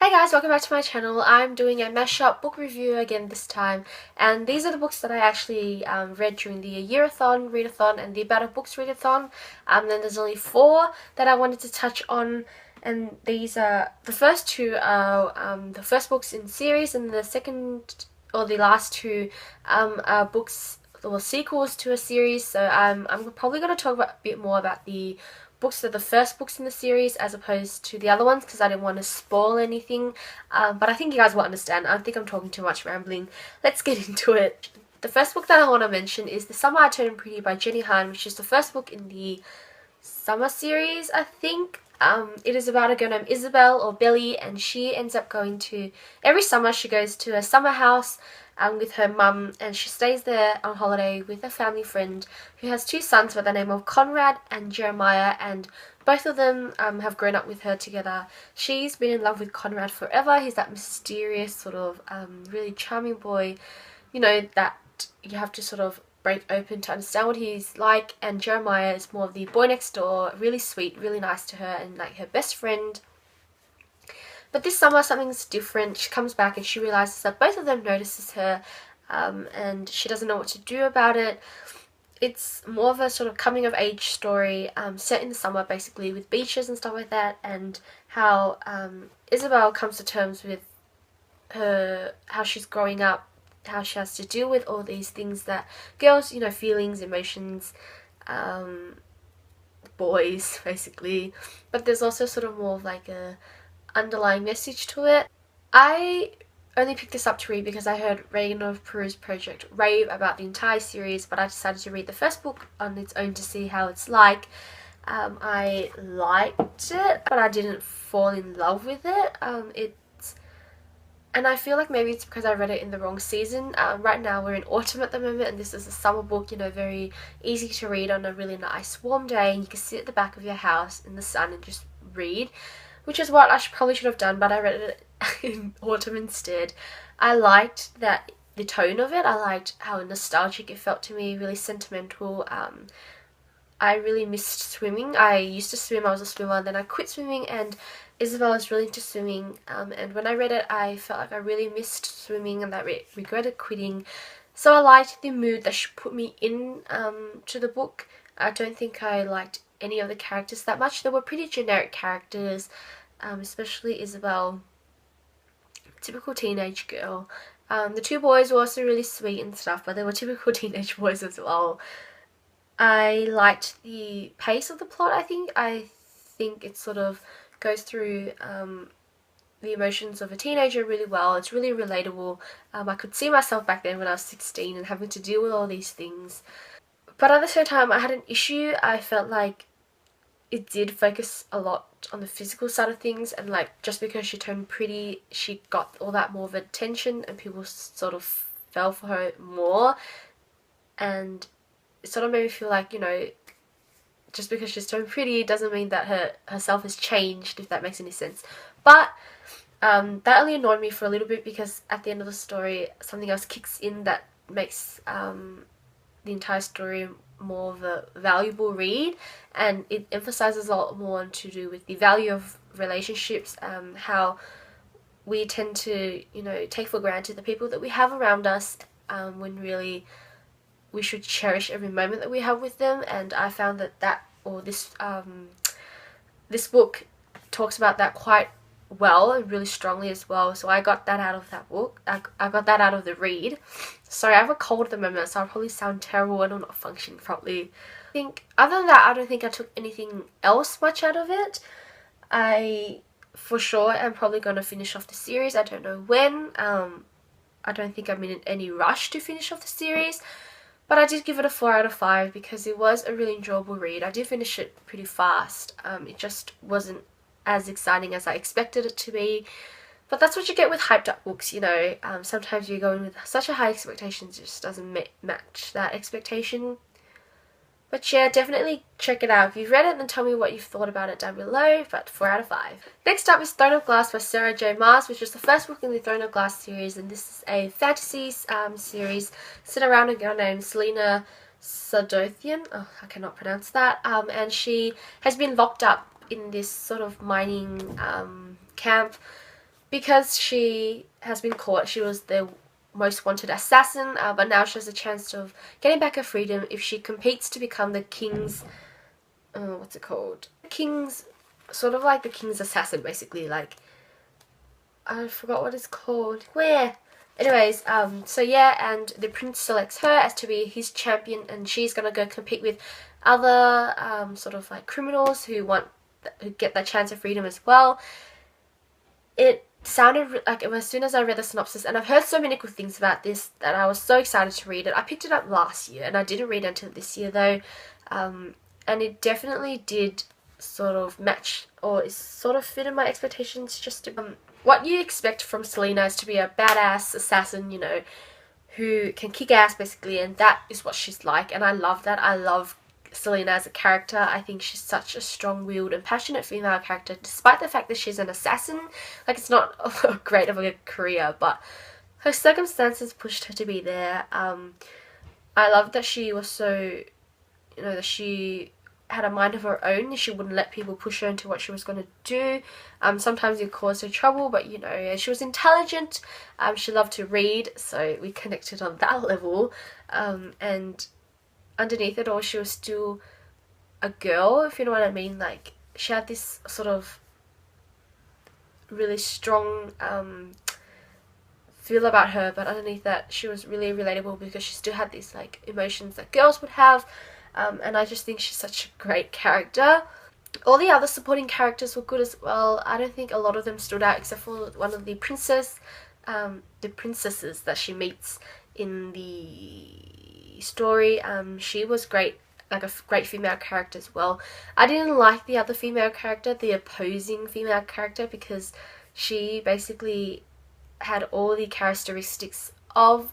Hey guys, welcome back to my channel. I'm doing a mashup book review again this time, and these are the books that I actually read during the year-a-thon, readathon, and the About of Books readathon. Then there's only 4 that I wanted to touch on, and these are, the first 2 are the first books in the series, and the second, or the last 2 are books or sequels to a series. So I'm probably going to talk a bit more about the books that are the first books in the series as opposed to the other ones because I didn't want to spoil anything, but I think you guys will understand. I think I'm talking too much rambling. Let's get into it. The first book that I want to mention is The Summer I Turned Pretty by Jenny Han, which is the first book in the summer series, I think. It is about a girl named Isabel, or Belly, and she ends up going to, every summer she goes to a summer house with her mum, and she stays there on holiday with a family friend who has 2 sons by the name of Conrad and Jeremiah, and both of them have grown up with her together. She's been in love with Conrad forever. He's that mysterious sort of really charming boy, you know, that you have to sort of break open to understand what he's like, and Jeremiah is more of the boy next door, really sweet, really nice to her, and like her best friend. But this summer something's different. She comes back and she realizes that both of them notices her, and she doesn't know what to do about it. It's more of a sort of coming of age story set in the summer, basically, with beaches and stuff like that, and how Isabel comes to terms with how she's growing up, how she has to deal with all these things that girls, you know, feelings, emotions, boys, basically. But there's also sort of more of like a underlying message to it. I only picked this up to read because I heard Reagan of Peru's Project rave about the entire series, but I decided to read the first book on its own to see how it's like. I liked it, but I didn't fall in love with it. And I feel like maybe it's because I read it in the wrong season. Right now we're in autumn at the moment, and this is a summer book, you know, very easy to read on a really nice warm day, and you can sit at the back of your house in the sun and just read, which is what I probably should have done, but I read it in autumn instead. I liked the tone of it. I liked how nostalgic it felt to me, really sentimental. I really missed swimming. I used to swim, I was a swimmer, and then I quit swimming, and Isabel was really into swimming, and when I read it I felt like I really missed swimming and that I regretted quitting. So I liked the mood that she put me in to the book. I don't think I liked any of the characters that much. They were pretty generic characters, especially Isabel, typical teenage girl. The 2 boys were also really sweet and stuff, but they were typical teenage boys as well. I liked the pace of the plot. I think it sort of goes through the emotions of a teenager really well. It's really relatable. I could see myself back then when I was 16 and having to deal with all these things. But at the same time, I had an issue. I felt like it did focus a lot on the physical side of things, and like just because she turned pretty, she got all that more of attention and people sort of fell for her more, and it sort of made me feel like, you know, just because she's turned pretty doesn't mean that herself has changed, if that makes any sense. But that only annoyed me for a little bit because at the end of the story something else kicks in that makes the entire story more of a valuable read, and it emphasizes a lot more to do with the value of relationships, how we tend to, you know, take for granted the people that we have around us, when really we should cherish every moment that we have with them. And I found that this book talks about that quite well and really strongly as well. So I got that out of that book. I got that out of the read. Sorry, I have a cold at the moment, so I'll probably sound terrible and I'm not functioning properly. I think other than that, I don't think I took anything else much out of it. I for sure am probably going to finish off the series. I don't know when. I don't think I'm in any rush to finish off the series. But I did give it a 4 out of 5 because it was a really enjoyable read. I did finish it pretty fast. It just wasn't as exciting as I expected it to be. But that's what you get with hyped up books, you know. Sometimes you go in with such a high expectation, it just doesn't match that expectation. But yeah, definitely check it out. If you've read it, then tell me what you've thought about it down below. But 4 out of 5. Next up is Throne of Glass by Sarah J. Maas, which is the first book in the Throne of Glass series, and this is a fantasy series set around a girl named Selena Sadothian. Oh, I cannot pronounce that. And she has been locked up in this sort of mining camp because she has been caught. She was the most wanted assassin, but now she has a chance of getting back her freedom if she competes to become the king's, what's it called? King's, sort of like the king's assassin, basically. Like, I forgot what it's called. Where? Anyways, so yeah, and the prince selects her as to be his champion, and she's gonna go compete with other sort of like criminals who get that chance of freedom as well. It sounded like, as soon as I read the synopsis, and I've heard so many good things about this that I was so excited to read it. I picked it up last year, and I didn't read it until this year though, and it definitely did sort of match, or is sort of fit in my expectations. Just what you expect from Selena is to be a badass assassin, you know, who can kick ass basically, and that is what she's like, and I love that. I love Selena as a character. I think she's such a strong-willed and passionate female character, despite the fact that she's an assassin. Like, it's not great of a career, but her circumstances pushed her to be there. I love that she was so, you know, that she had a mind of her own. She wouldn't let people push her into what she was going to do. Sometimes it caused her trouble, but you know, she was intelligent. She loved to read, so we connected on that level. And underneath it all, she was still a girl, if you know what I mean. Like, she had this sort of really strong feel about her, but underneath that, she was really relatable because she still had these like emotions that girls would have. And I just think she's such a great character. All the other supporting characters were good as well. I don't think a lot of them stood out except for one of the princesses that she meets in the story. She was great, like a great female character as well. I didn't like the other female character, the opposing female character, because she basically had all the characteristics of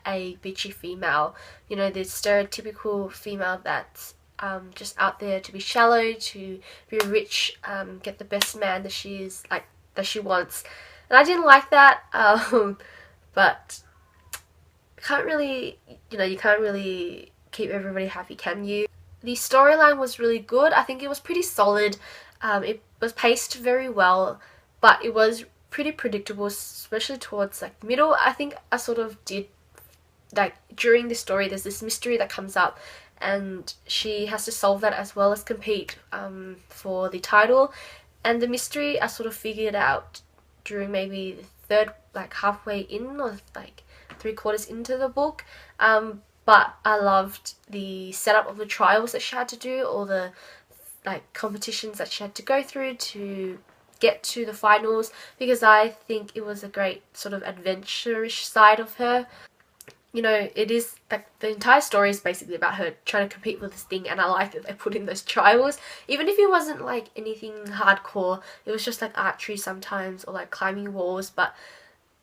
a bitchy female. You know, the stereotypical female that's just out there to be shallow, to be rich, get the best man that she wants. And I didn't like that, but can't really, you can't really keep everybody happy, can you? The storyline was really good. I think it was pretty solid. It was paced very well, but it was pretty predictable, especially towards like the middle. I think I sort of did, like, during the story there's this mystery that comes up and she has to solve that as well as compete for the title, and the mystery I sort of figured out during maybe the third, like halfway in, or like 3/4 into the book. But I loved the setup of the trials that she had to do, all the like competitions that she had to go through to get to the finals, because I think it was a great sort of adventure-ish side of her. You know, it is like the entire story is basically about her trying to compete with this thing, and I like that they put in those trials. Even if it wasn't like anything hardcore, it was just like archery sometimes, or like climbing walls, but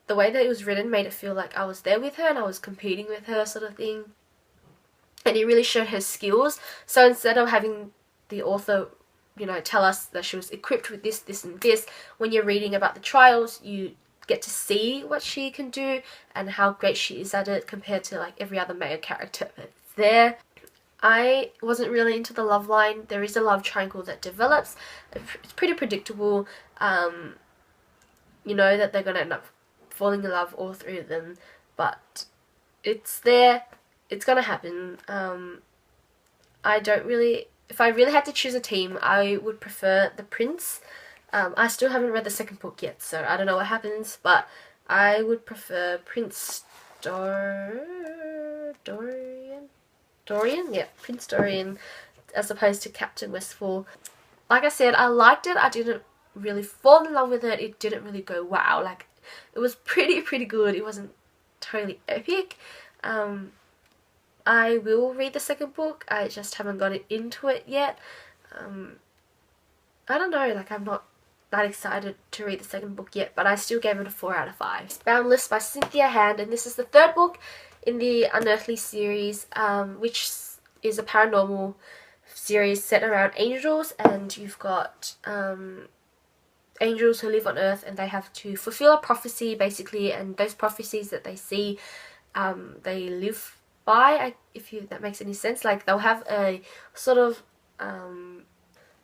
the way that it was written made it feel like I was there with her and I was competing with her, sort of thing. And it really showed her skills. So instead of having the author, you know, tell us that she was equipped with this, this and this, when you're reading about the trials, you get to see what she can do and how great she is at it compared to like every other male character that's there. I wasn't really into the love line. There is a love triangle that develops. It's pretty predictable. You know that they're going to end up falling in love, all three of them, but it's there. It's going to happen. I don't really... If I really had to choose a team, I would prefer the prince. I still haven't read the second book yet, so I don't know what happens, but I would prefer Prince Dorian? Yeah, Prince Dorian, as opposed to Captain Westfall. Like I said, I liked it. I didn't really fall in love with it. It didn't really go wow. Like, it was pretty good. It wasn't totally epic. I will read the second book. I just haven't gotten into it yet. I don't know, like, I'm not that excited to read the second book yet, but I still gave it a 4 out of 5. It's Boundless by Cynthia Hand, and this is the third book in the Unearthly series, which is a paranormal series set around angels, and you've got angels who live on Earth, and they have to fulfill a prophecy basically, and those prophecies that they see, they live by, if that makes any sense. Like, they'll have a sort of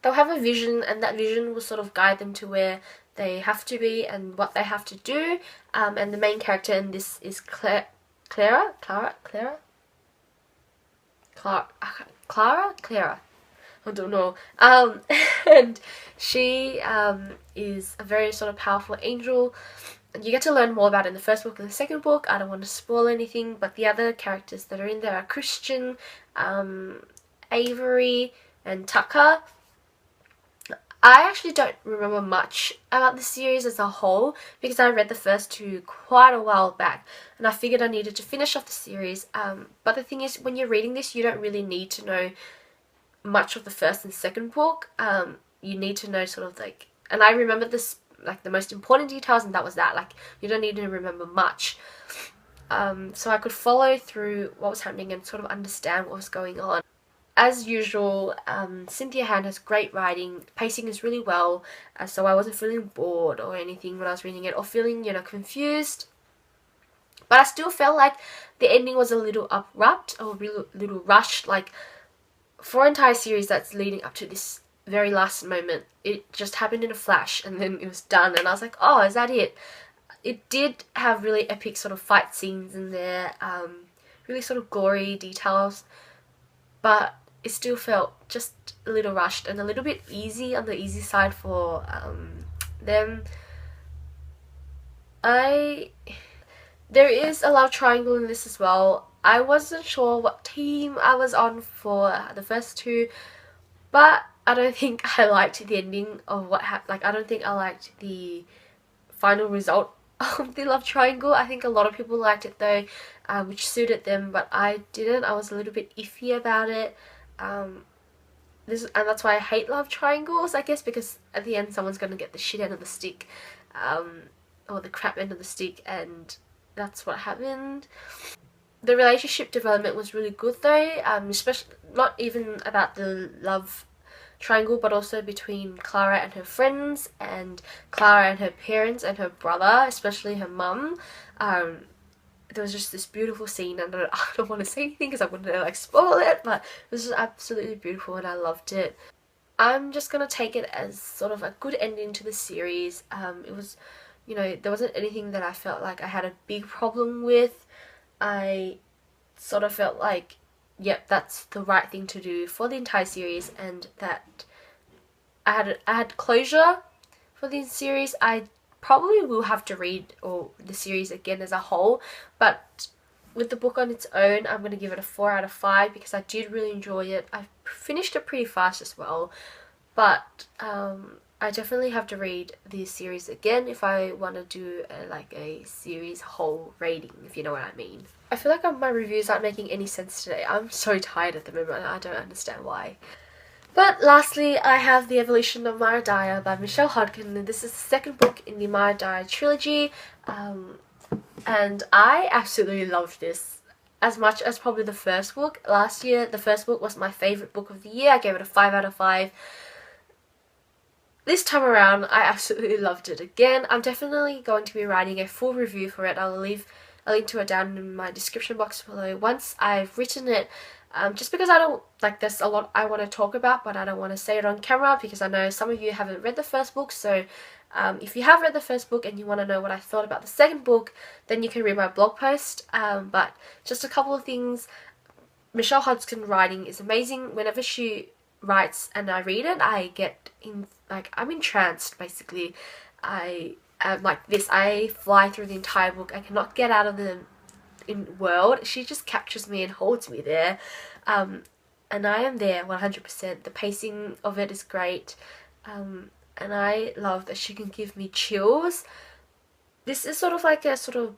they'll have a vision, and that vision will sort of guide them to where they have to be and what they have to do. And the main character in this is Clara. I don't know. And she is a very sort of powerful angel. And you get to learn more about it in the first book and the second book. I don't want to spoil anything, but the other characters that are in there are Christian, Avery, and Tucker. I actually don't remember much about the series as a whole because I read the first two quite a while back and I figured I needed to finish off the series. But the thing is, when you're reading this, you don't really need to know much of the first and second book. You need to know sort of like, and I remember this, like the most important details, and that was that. Like, you don't need to remember much. So I could follow through what was happening and sort of understand what was going on. As usual, Cynthia Hand has great writing, pacing is really well, so I wasn't feeling bored or anything when I was reading it, or feeling, confused. But I still felt like the ending was a little abrupt or a little rushed. Like, for an entire series that's leading up to this very last moment, it just happened in a flash and then it was done, and I was like, oh, is that it? It did have really epic sort of fight scenes in there, really sort of gory details, but it still felt just a little rushed and a little bit easy, on the easy side for them. There is a love triangle in this as well. I wasn't sure what team I was on for the first two, but I don't think I liked the ending of what happened. Like, I don't think I liked the final result of the love triangle. I think a lot of people liked it though, which suited them, but I didn't. I was a little bit iffy about it. And that's why I hate love triangles, I guess, because at the end someone's going to get the shit end of the stick, or the crap end of the stick, and that's what happened. The relationship development was really good though, especially not even about the love triangle, but also between Clara and her friends, and Clara and her parents, and her brother, especially her mum. There was just this beautiful scene, and I don't want to say anything because I wouldn't like spoil it, but it was just absolutely beautiful and I loved it. I'm just gonna take it as sort of a good ending to the series. It was, there wasn't anything that I felt like I had a big problem with. I sort of felt like, yep, that's the right thing to do for the entire series, and that I had closure for the series. I probably will have to read the series again as a whole, but with the book on its own, I'm going to give it a 4 out of 5 because I did really enjoy it. I finished it pretty fast as well, but I definitely have to read the series again if I want to do a series whole rating, if you know what I mean. I feel like my reviews aren't making any sense today. I'm so tired at the moment, I don't understand why. But lastly, I have The Evolution of Mara Dyer by Michele Hodkin, and this is the second book in the Mara Dyer trilogy, and I absolutely loved this as much as probably the first book. Last year, the first book was my favourite book of the year. I gave it a 5 out of 5. This time around, I absolutely loved it again. I'm definitely going to be writing a full review for it. I'll leave a link to it down in my description box below once I've written it. Just because I don't, there's a lot I want to talk about, but I don't want to say it on camera because I know some of you haven't read the first book, so if you have read the first book and you want to know what I thought about the second book, then you can read my blog post. But just a couple of things. Michele Hodkin writing is amazing. Whenever she writes and I read it, I get I'm entranced basically. I am like this. I fly through the entire book. I cannot get out of the world. She just captures me and holds me there, and I am there 100%. The pacing of it is great, and I love that she can give me chills. This is sort of like a sort of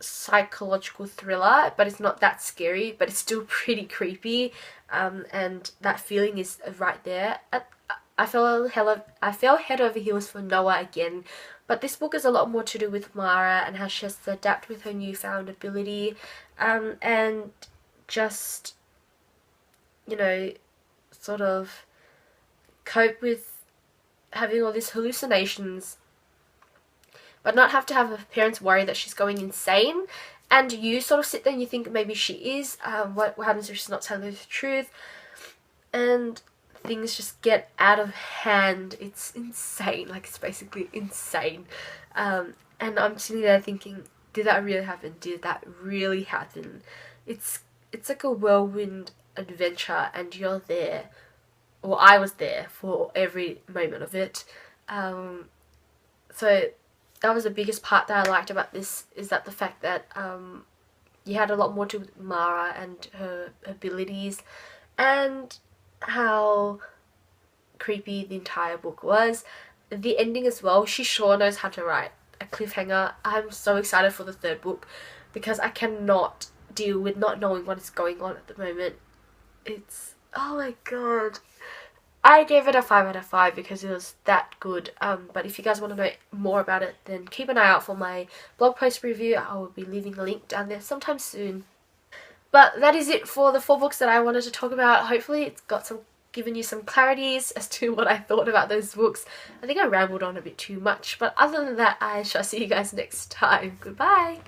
psychological thriller, but it's not that scary, but it's still pretty creepy, and that feeling is right there. I fell head over heels for Noah again, but this book is a lot more to do with Mara and how she has to adapt with her newfound ability, and just, sort of cope with having all these hallucinations, but not have to have her parents worry that she's going insane. And you sort of sit there and you think maybe she is. What happens if she's not telling the truth? And things just get out of hand. It's insane. Like, it's basically insane. And I'm sitting there thinking, did that really happen? Did that really happen? It's like a whirlwind adventure, and you're there. Well, I was there for every moment of it. So that was the biggest part that I liked about this, is that the fact that you had a lot more to do with Mara and her abilities, and how creepy the entire book was. The ending as well, she sure knows how to write a cliffhanger. I'm so excited for the third book because I cannot deal with not knowing what is going on at the moment. It's, oh my god. I gave it a 5 out of 5 because it was that good. But if you guys want to know more about it, then keep an eye out for my blog post review. I will be leaving a link down there sometime soon. But that is it for the 4 books that I wanted to talk about. Hopefully it's given you some clarities as to what I thought about those books. I think I rambled on a bit too much, but other than that, I shall see you guys next time. Goodbye!